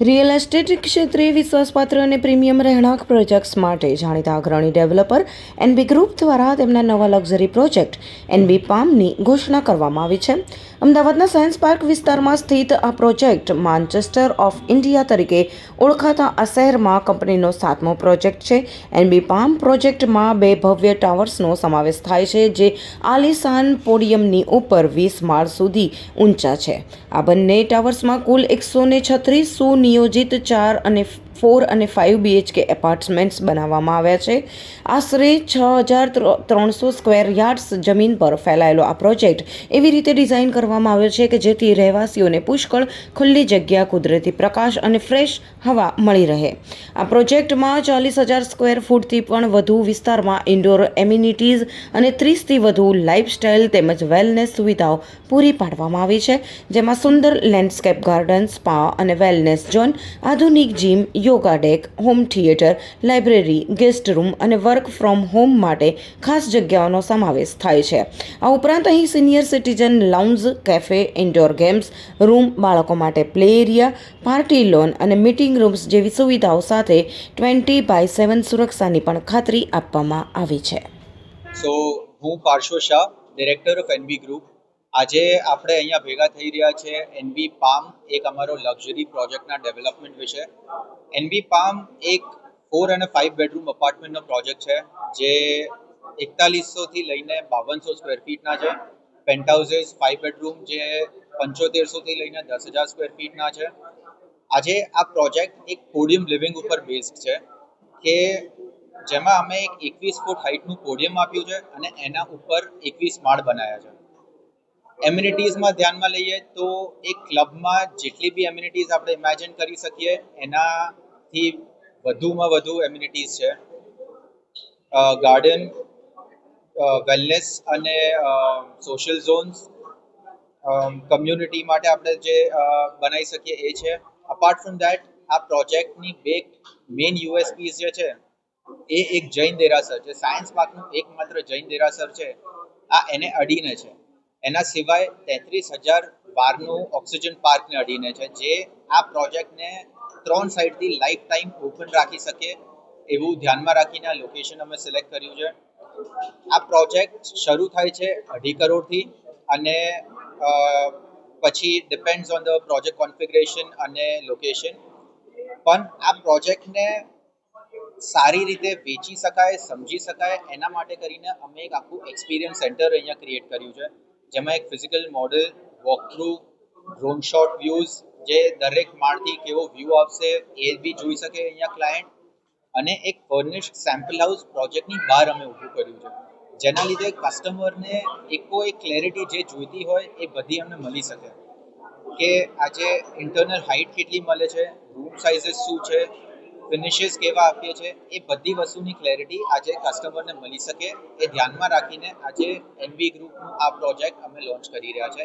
Real estate ક્ષેત્રે વિશ્વાસપાત્ર અને પ્રીમિયમ રહેણાંક પ્રોજેક્ટ્સ માટે જાણીતા અગ્રણી ડેવલપર એનબી ગ્રુપ દ્વારા તેમના નવા લક્ઝરી પ્રોજેક્ટ એનબી પામની ઘોષણા કરવામાં આવી છે. અમદાવાદના સાયન્સ પાર્ક વિસ્તારમાં સ્થિત આ પ્રોજેક્ટ માન્ચેસ્ટર ઓફ ઇન્ડિયા તરીકે ઓળખાતા આ શહેરમાં કંપનીનો 7મો પ્રોજેક્ટ છે. એનબી પામ પ્રોજેક્ટમાં 2 ભવ્ય ટાવર્સનો સમાવેશ થાય છે, જે આલીશાન પોડિયમની ઉપર 20 માળ સુધી ઊંચા છે. આ બંને ટાવર્સમાં કુલ 136 સુનિયોજિત 4 અને 5 BHK એપાર્ટમેન્ટ્સ બનાવવામાં આવ્યા છે. આશરે 6,300 સ્ક્વેર યાર્ડ્સ જમીન પર ફેલાયેલો આ પ્રોજેક્ટ એવી રીતે ડિઝાઇન કરવામાં આવ્યો છે કે જેથી રહેવાસીઓને પુષ્કળ ખુલ્લી જગ્યા, કુદરતી પ્રકાશ અને ફ્રેશ હવા મળી રહે. આ પ્રોજેક્ટમાં 40,000 સ્ક્વેર ફૂટથી પણ વધુ વિસ્તારમાં ઇન્ડોર એમિનિટીઝ અને 30થી વધુ લાઇફસ્ટાઇલ તેમજ વેલનેસ સુવિધાઓ પૂરી પાડવામાં આવી છે, જેમાં સુંદર લેન્ડસ્કેપ ગાર્ડન, સ્પા અને વેલનેસ ઝોન, આધુનિક gym, yoga deck, home theatre, library, guest room અને વર્ક ફ્રોમ હોમ માટે ખાસ જગ્યાઓનો સમાવેશ થાય છે. આ ઉપરાંત અહીં senior citizen lounge, cafe, indoor games room, બાળકો માટે પ્લે એરિયા, પાર્ટી લોન અને મીટિંગ રૂમ્સ જેવી સુવિધાઓ સાથે 20/7 સુરક્ષાની પણ ખાતરી આપવામાં આવી છે. હું Parshva Shah, director of NB group. આજે આપણે અહીંયા ભેગા થઈ રહ્યા છે એનબી પામ, એક અમારો લક્ઝરી પ્રોજેક્ટના ડેવલપમેન્ટ વિશે. એનબી પામ એક 4 અને 5 બેડરૂમ અપાર્ટમેન્ટનો પ્રોજેક્ટ છે, જે 4100થી લઈને 5200 સ્ક્વેર ફીટના છે. પેન્ટહાઉસીસ 5 બેડરૂમ જે 7500થી લઈને 10,000 સ્ક્વેર ફીટના છે. આજે આ પ્રોજેક્ટ એક પોડિયમ લિવિંગ ઉપર બેઝડ છે, કે જેમાં અમે એક 21 ફૂટ હાઇટનું પોડિયમ આપ્યું છે અને એના ઉપર 21 માળ બનાવ્યા છે. એમ્યુનિટીઝમાં ધ્યાનમાં લઈએ તો એક ક્લબમાં જેટલી બી એમ્યુનિટીઝ આપણે ઇમેજિન કરી શકીએ એનાથી વધુમાં વધુ એમ્યુનિટીઝ છે. ગાર્ડન, વેલનેસ અને સોશિયલ ઝોન્સ, કમ્યુનિટી માટે આપણે જે બનાવી શકીએ એ છે. અપાર્ટ ફ્રોમ દેટ, આ પ્રોજેક્ટની બે મેઇન યુએસપીઝ જે છે એ એક જૈન દેરાસર છે. સાયન્સ પાર્કનું એકમાત્ર જૈન દેરાસર છે, આ એને અડીને છે. એના સિવાય 33,000 બારનું ઓક્સિજન પાર્કને અડીને છે, જે આ પ્રોજેક્ટને 3 સાઈડથી લાઈફ ટાઈમ ઓપન રાખી શકે એવું ધ્યાનમાં રાખીને આ લોકેશન અમે સિલેક્ટ કર્યું છે. આ પ્રોજેક્ટ શરૂ થાય છે 2.5 કરોડથી અને પછી depends on the project configuration અને લોકેશન. પણ આ પ્રોજેક્ટને સારી રીતે વેચી શકાય, સમજી શકાય એના માટે કરીને અમે એક આખું એક્સપિરિયન્સ સેન્ટર અહીંયા ક્રિએટ કર્યું છે, જેમાં એક physical model, walk through, drone shot views, જે દરેક માળથી કેવો વ્યૂ આવશે એ બી જોઈ શકે અહીંયા ક્લાયન્ટ, અને એક ફર્નિશ્ડ સેમ્પલ હાઉસ પ્રોજેક્ટની બહાર અમે ઊભું કર્યું છે, જેના લીધે કસ્ટમરને એક ક્લેરિટી જે જોઈતી હોય એ બધી અમને મળી શકે, કે આજે ઇન્ટરનલ હાઇટ કેટલી મળે છે, રૂમ સાઇઝીસ શું છે, ફિનિશિસ કેવા આપીએ છીએ, એ બધી વસ્તુની ક્લેરિટી આજે કસ્ટમરને મળી શકે એ ધ્યાનમાં રાખીને આજે એનબી ગ્રુપનું આ પ્રોજેક્ટ અમે લોન્ચ કરી રહ્યા છે.